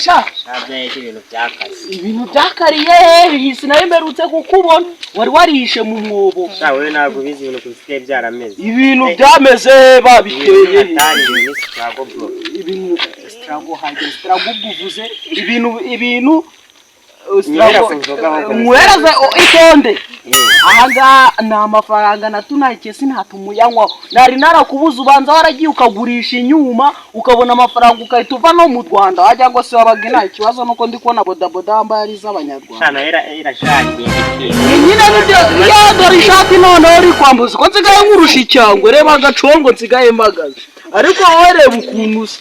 sha shabye ibintu byakaze ibintu byakariye hisi nawe mberutse kukubona wari warishe mu mwobo shawe ntabwo bizi ibintu kubisigaye byarameze ibintu byameze babiteye ibintu strago hage strago buvuze ibintu mwereze itonde ahanga na mafaranga natunake sinatumuyanwa nari narakubuza ubanza waragiye ukagurisha inyuma ukabona amafaranga ukahituva no mu Rwanda wajya ngo se wabagina ikibazo nuko ndi kubona bodaboda ambaye z'abanyarwanda sana era shaki nyine nibyo dore ishati none uri kwambuza ko nsigaye nkurusha icyangwe reba agacongo nsigaye mbagaze ariko wowe reba ukuntu usa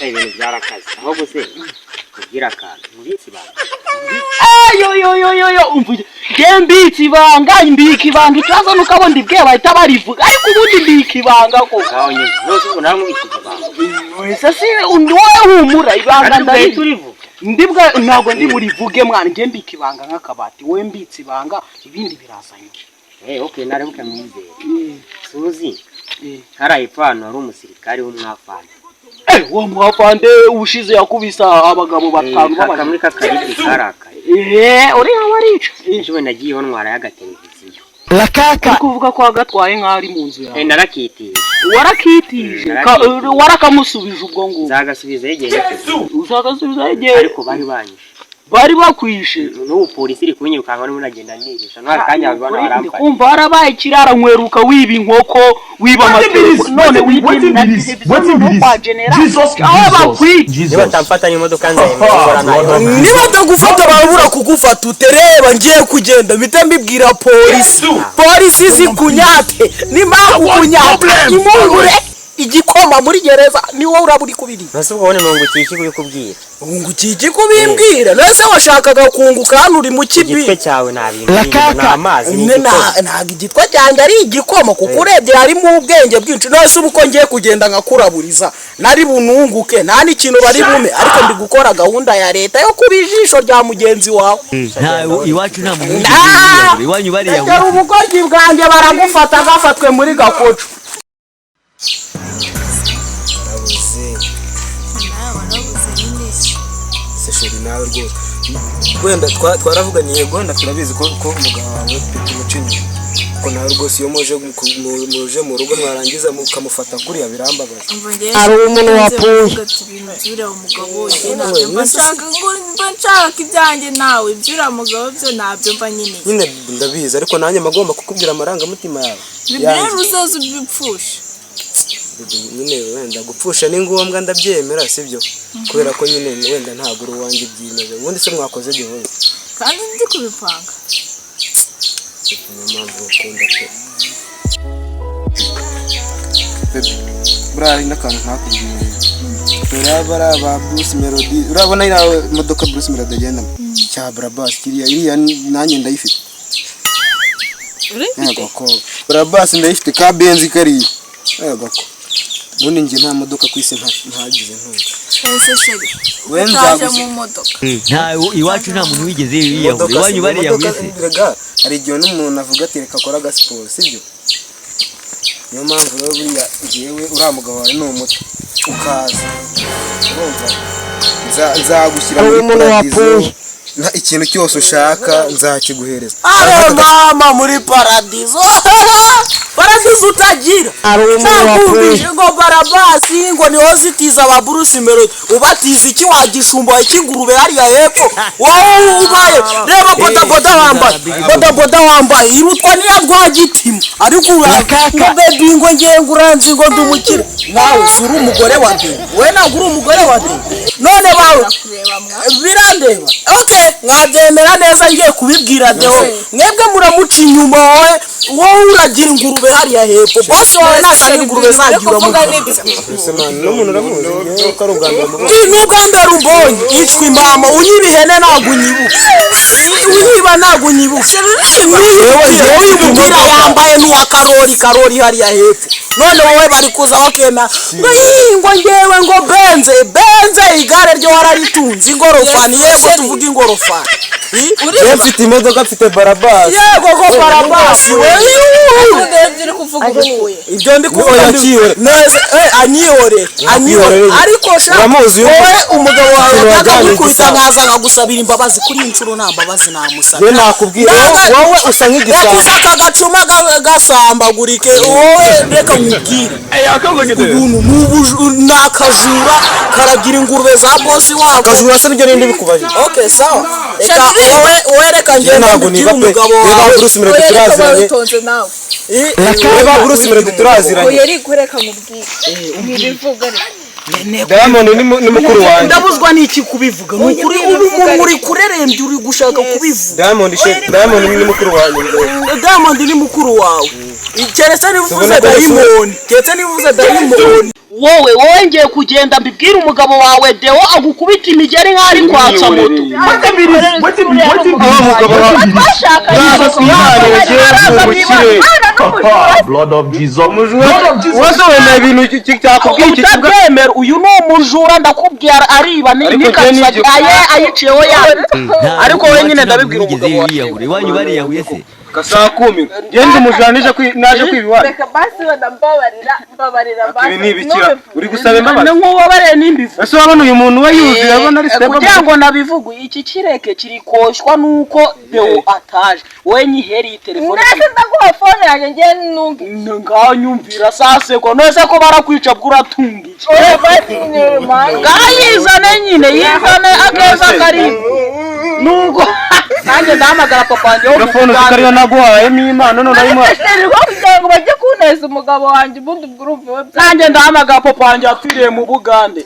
ibintu byarakaze aho guse kugira kandi mubitsi banga yo umvuye mbitsi ibanga ikibazo nuko abondi bwe bahita barivuga ariko ubundi mbiki ibanga ko abonye zose ngo namwe bikibanga wese si wowe humura ibanga ndarivuga ndibwa ntabwo ndi burivuge mwana nge mbiki ibanga nk'akabati wowe mbitsi ibanga ibindi birazanye okay narebuka mwizeye suzi harayipfano ari umusirikari w'umwafana wo mwafande ubushize yakubisa abagabo batanu bakamwe kakaribi karakaye uri abarica ejo nagiye ntwara y'agateleviziyo lakaka kuvuga ko agatwaye nk'ari mu nzu yawe narakitije warakamusubije ubwo ngo uzagasubiza yegeye uzagasubiza yegeye ariko bari bakwishe n'ubu polisi iri kunyirukanga barimo nagenda nihisha nta kanya babona baramfata kumva harabaye kirara nkweruka wiba inkoko wiba amategeko none wibimina kwa general aho bakwije niba tamfata n'imodoka nzayimura nayo niba tagufata barabura kugufata utereba ngiye kugenda bite mbibwira polisi zikunyate nimaho kunyate imungure igikoma muri gereza ni wowe uraburi kubiri nase ubone nungukiye kuri kubwira ungukiye kubimbwira nase washakaga kunguka hano uri mu kibi igitwe cyawe nabimbira amazi ntago igitwa cyanje ari igikoma kuko urebye harimo ubwenge bwinshi nase ubuko ngiye kugenda nkakuraburiza nari bununguke nta n'ikintu bari bume ariko ndi gukora gahunda ya leta yo kubijisho rya mugenzi wawe iwacu nta muntu iwanyu bari yawe ubukoryi bwanjye baragufata gafatwe muri gakoco sesheri nawe rwose wenda twaravuganiye gwenda turabizi ko umugabo wawe pete umucinyi ko nawe rwose iyo muje mu rugo mwarangiza mukamufata kuri yabirambabaza ari umuntu wapuye byura umugabo nshaka ibyanjye nawe byura umugabo byo nabyo mba nyine ndabizi ariko nanjye magomba kukubwira amarangamutima yawe rero uzoza ubipfusha nyine wenda gupfusha ni ngombwa ndabyemera sibyo kubera ko nyine wenda ntabwo uri uwanjye byimeze ubundi se mwakoze gihoro kandi ndi kubipanga niyo mpamvu ukunda pe burari n'akantu ntakubwiye turabara ba Bruce Melody urabona irawe imodoka Bruce Melody agendamo cya Brabas kiriya nanjye ndayifite yego ko Brabas ndayifite ka Benz kariya yego ko ubundi njye nta modoka ku isi ntagize ntunga ese sheri utaje mu modoka iwacu nta muntu wigeze yiyahura iwanyu bari yahwese hari igihe n'umuntu avuga ati reka akora agasiporo sibyo niyo mpamvu rero buriya njyewe uriya mugabo wawe ni umuti ukaza urumva nzagushyira muri paradizo ikintu cyose ushaka nzakiguhereza mama muri paradizo utagira cyangwa ngo Barabasi ngo niho zitiza aba Bruce Melody ubatiza iki wagishumba ikingurube hariya hepfo wowe ubaye reba bodaboda wambaye irutwa niya rwagitima ariko ngo baby ngo ngenga uranzi ngo ndumukire nawe suri umugore wa de we ntabwo uri umugore wa de none bawe birandeba okay mwabyemera neza ngiye kubibwira deho mwebwe muramuca inyuma wowe uragira ingurube hariya hepfo bose wowe nasa ingurube zagira mu n'umuntu uramuzi ko ari ubwambere n'ubwambere umbonye yicwa imama unyibihene ntabwo unyibuka unyiba ntabwo unyibuka uyibwira yawe wambaye n'uwa karori hariya hepfo none wowe bari kuza bakena ngo ngewe ngo benze igare ryo wararitunze ingorofani yego tuvuga ingorofani Ye mfite imodoka mfite barabasi. Yego ko barabasi we. Ndebye kuvuga ubuye. Ibyo ndi kuvuga neze anyihore. Ariko sha wowe umugabo wawe yakagukubita naza akagusabira imbabazi kuri incuro nta mbabazi namusaba. Ye nakubwira wowe usa nk'igisamba. Yakufata agacuma gasambagurike wowe reka nkubwire. Ubuntu nakajura karagira ingurube za bosi wako. Kajura se nibyo nindi bikubaje. Okay sawa. Wowe reka ngende ntabwo niba pe reba Bruce Melody turaziranye reba Bruce Melody turaziranye oya ari kureka mubwire ntibivuga Diamond ni mukuru wanjye ndabuzwa n'iki kubivuga n'ukuri umuntu uri kurerembye uri gushaka kubivuga Diamond ni mukuru wanjye Diamond ni mukuru wawe keretse nivuze Diamond wowe ngiye kugenda mbibwira umugabo wawe Deo agukubita imigeri nk'ari kwatsa moto Blood of Jesus. wazobona ibintu cyakubwiye utabyemera uyu ni umujura ndakubwira ariba n'ikasaye ayiciyeho yawe ariko wowe nyine ndabibwira umugabo wawe wanyu bariyahuye se kasakumira gende umujanije naje kwibiwa reka basi mbabarira basi ibi nibikira uri gusaba imbabazi nk'uwabareye n'imbivu ese wabona uyu muntu we yuzuye abona ari step kugira ngo nabivugu iki kireke kirikoshwa nuko Deo ataje wowe nyiheri telefone ndetse ndaguha phone yanjye ngiye numva nganyumvira sase ko nose ko barakwica bwuratunga iki basi ni manje ngayizane nyine yizane akeza kari nuko nanjye ndahamagara papa wanjye telefone zikariyo naguhaye n'Imana none arimo kugira ngo bajye kuneza umugabo wanjye ubundi bw'urumve we nanjye ndahamagara papa wanjye apfiriye mu Bugande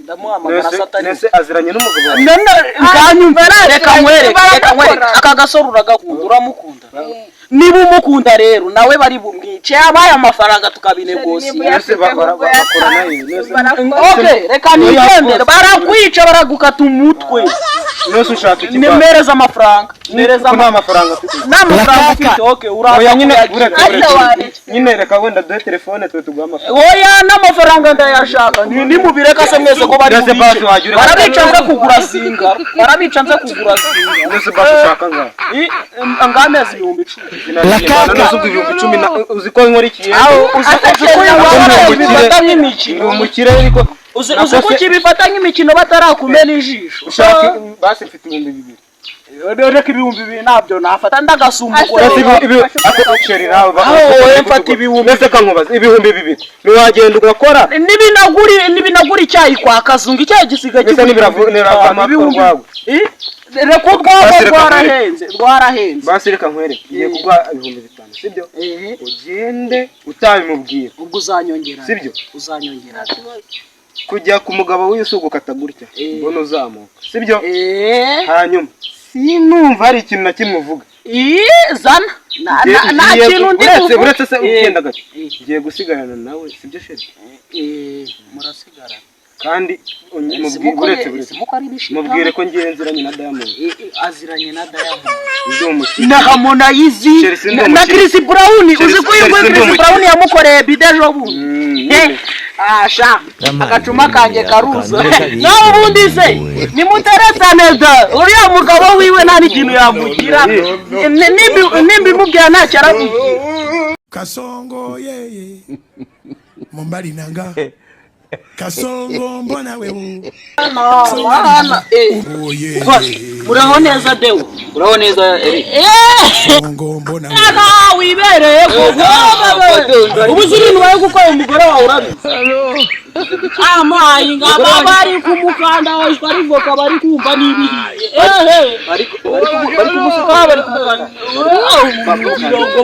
ndamuhamagara satani nese aziranye n'umugabo wawe none nganyumvira reka nkwereke aka gasoro uragakunda uramukunda niba umukunda rero nawe bari bumwice yabaye amafaranga tukabinegosiye nese bakora nayo okay reka nigendere barakwica baragukata umutwe nese ushaka iki nemereza amafaranga nereza amafaranga afite n'amafaranga afite okay oya nyine nyine reka wenda duhe telefone twe tuguha amafaranga oya n'amafaranga ndayashaka ni mubireka se mwese ko bari barabica nze kugura singa nese basi ushaka ngaho angamezi 1010 uzi ko nkorikiye bifata nk'imikino umukire ariko uzi ko kibifata nk'imikino batarakumena ijisho ushaka basi mfite 2000 reka 2000 nabyo nafata ndagasumbuko sheri nawe mfata 1000 nese kankubaza 2000 niwagenda ugakora nibinagura icyayi kwa Kazungu icyayi gisiga rwawe reko rwarahenze basi reka nkwereke ngiye kugwa 5000 sibyo ugende utabimubwira ubwo uzanyongera sibyo uzanyongera kujya ku mugabo w'isugu katagurya mbona uzamuka sibyo hanyuma sinumva hari ikintu na kimwe uvuga zana na kintu ndi uretse se ugenda gato ngiye gusigarana nawe sibyo sheri murasigarana kandi mubwire ko ngiye nziranye na Diamond aziranye na Diamond na Harmonize na Chris Brown uzi ko Chris Brown yamukoreye bidejo bundi asha agacuma kanjye karuza nawe ubundi se nimuteretane da uriya mugabo wiwe nta n'ikintu yamugira nimbi mubwira nta cyarabu Kasongo yeye Mombali nanga Kasongo mbona wewe uraho neza Deo uraho neza Kasongo mbona wewe wibereye ubuzuri niwaye gukora umugore wawe urabi amayi ngaba bari kumukanda bari voka bari kumva nibihiye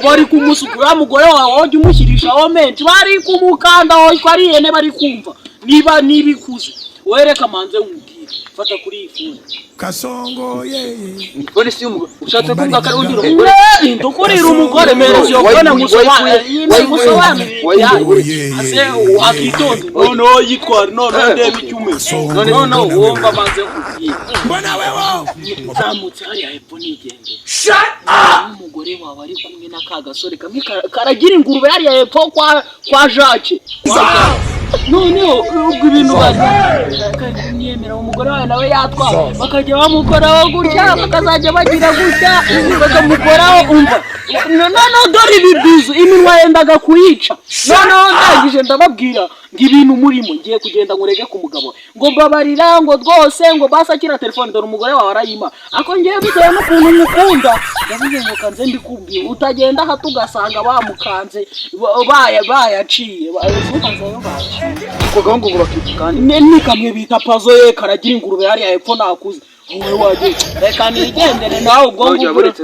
bari kumusukura mugore wawe ojye umushyirishaho menshi bari kumukanda bari yene bari kumva niba nibikuze wereka manze wubwire fata kuri ifuni Kasongo yeye bone si umugore ushatse kuvuga ko ugira ndukurira umugore merezi yo kone musobanurire ase wakitonde none yitwara none ndebe icyume none wumva manze kubwira mbona wewe zamutse hariya hepfo nigende umugore wawe ari kumwe n'akagasore kamwe karagira ingurube hariya hepfo kwa Jacques noneho ubwo ibintu bakanyemera umugore wawe nawe yatwa bakajya bamukoraho gutya bakazajya bagira gutya bakamukoraho umva no dore ibibizu iminwa yendaga kuyica noneho ndagije ndababwira ngibintu murimo ngiye kugenda ngurege ku mugabo ngo babarira ngo rwose ngo basakira telefone dore umugore wawe arayima ako ngiye bitewe n'ukuntu mukunda yavuze ngo kanze mbikubwiye utagenda hato ugasanga bamukanze bayaciye kuko ngo bakikandi ni kamwe bita pazo ye karagira ingurube hariya hepfo nakuze wowe waje reka nigendere nawe ubwo buretse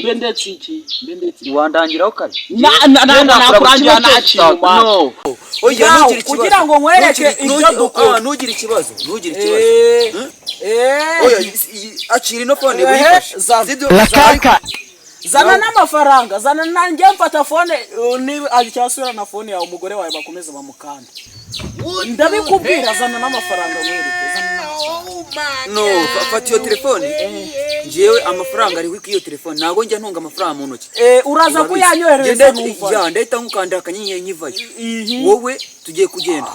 mbe ndetse iki wandangiraho kare nakurangira nakinuma no oya ntugire ikibazo kugira ngo nkwereke ibyo dukora ntugire ikibazo oya akira ino phone uyifashe zana n'amafaranga zana nanjye mfata phone ni acyasura na phone yawe umugore wawe bakomeza bamukanda ndabikubwira zana n'amafaranga nkwereke no fata iyo telefone njewe amafaranga ari kuri iyo telefone nago njya ntunga amafaranga mu ntoki uraza kuyanyohereza numva ndahita nkukanda akanyenyeri nyivayo wowe tugiye kugenda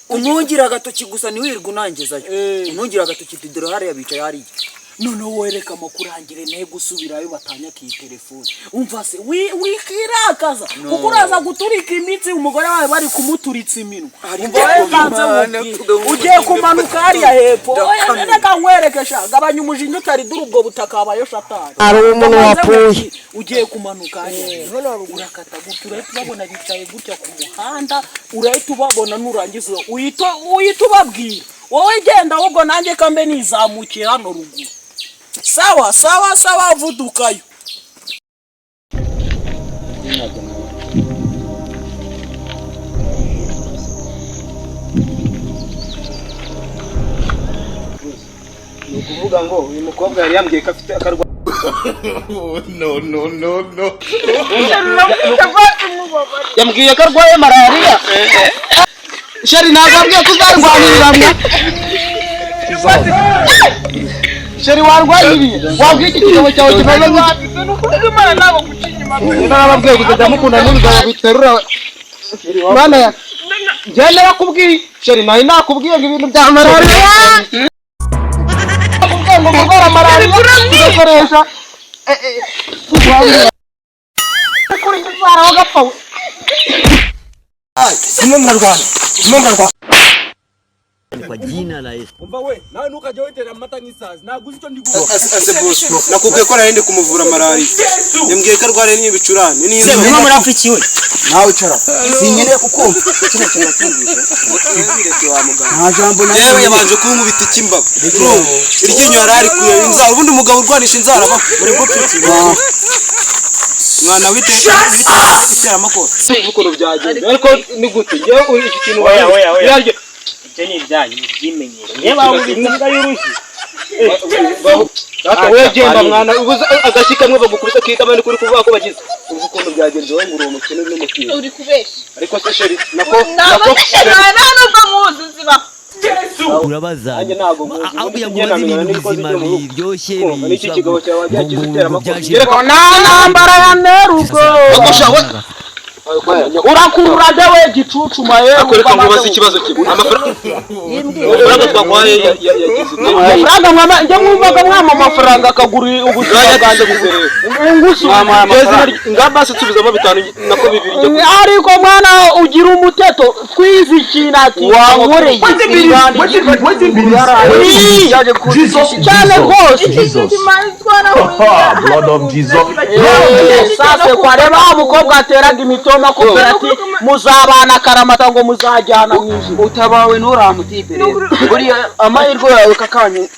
untungira agatoki gusa niwirirwa unangezayo untungira agatoki dore hariya bicaye hariya none wereka amakuru ne gusubirayo batanya ki telefone umva se wikirakaza kuko uraza guturika imitsi umugore wawe bari kumuturitsa iminwa ugiye kumanuka hariya hepfo oya neka nkwereke sha gabanya umujinya utari duru ubwo butaka abayo shatani ari umuntu wapfuye ugiye kumanuka hariya urakata gutura tubabona bicaye gutya ku muhanda urahita ubabona nurangiza uyita ubabwira wowe genda ahubwo nanjye kambe nizamukiye hano ruguru sawa vudukayo nukuvuga ngo uyu mukobwa yari yambwiye ko afite akarwa no yambwiye ko arwaye malaria sheri nazambwiye ko uzarwanirira sheri warwanyiriye wabwiye iki kigabo cyawe kimaze Imana nabo gucinyima nababwiye kujya mukunda n'umugabo biterura Imana ya jene yakubwiye sheri nayi nakubwiye ngo ibintu bya malaria ngo mugora malaria ukoresha kuri kizara wagapfa Kwa jina la Yesu. umva we nawe nukaje wetera amata nk'isazi naguze icyo ndi ase boss nakubwiye ko narinde kumuvura malaria yambwiye ko arware n'ibicurane nizo mwa murafikiwe nawe cara sinyene kukumva kino kintu cyumvise wa muganga nta jambo na yewe yabanje kunkubita ikimba iryinyo yarari kuyo inzara ubundi umugabo urwanisha inzara ba muri gupfitse mwana wite itera amakoti ukuntu byagenze ariko ni gute ngewe iki kintu yaryo ni ibyanyu byimenyere niba ubitsinda y'urushyi we genda mwana ubuze agashyi kamwe bagukubise kikamane kuri kuvuga ko bagize ukuntu byagenze wowe nguru umukene n'umukire uri kubeshya ariko se sheri nako nubwo muzi ziba urabaza aho yamubaza ibintu bizima biryoshye n'iki kigabo cyawe wagiye gitera amakoti nambara ya nerugo urakurura dewe gicucu maye akoreka mubaza ikibazo kibu amafaranga twagwaye yagize amafaranga mama njye mwumvaga mwama amafaranga akagura ubuzima bwanjye busereye ngusuma ngamba se tubizamo bitanu nako bibiri njye ariko mwana ugira umuteto twizi ikinati wankoreye cyane rwose blood of Jesus sase kwareba umukobwa ateraga imitoma kubera ati muzabana karamata ngo muzajyana mwije utabawe nturamutipe rero buriya amahirwe yawe kakanye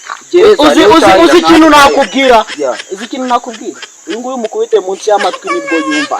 uzi ikintu nakubwira uyu nguyu mukubite munsi y'amatwi nibwo yumva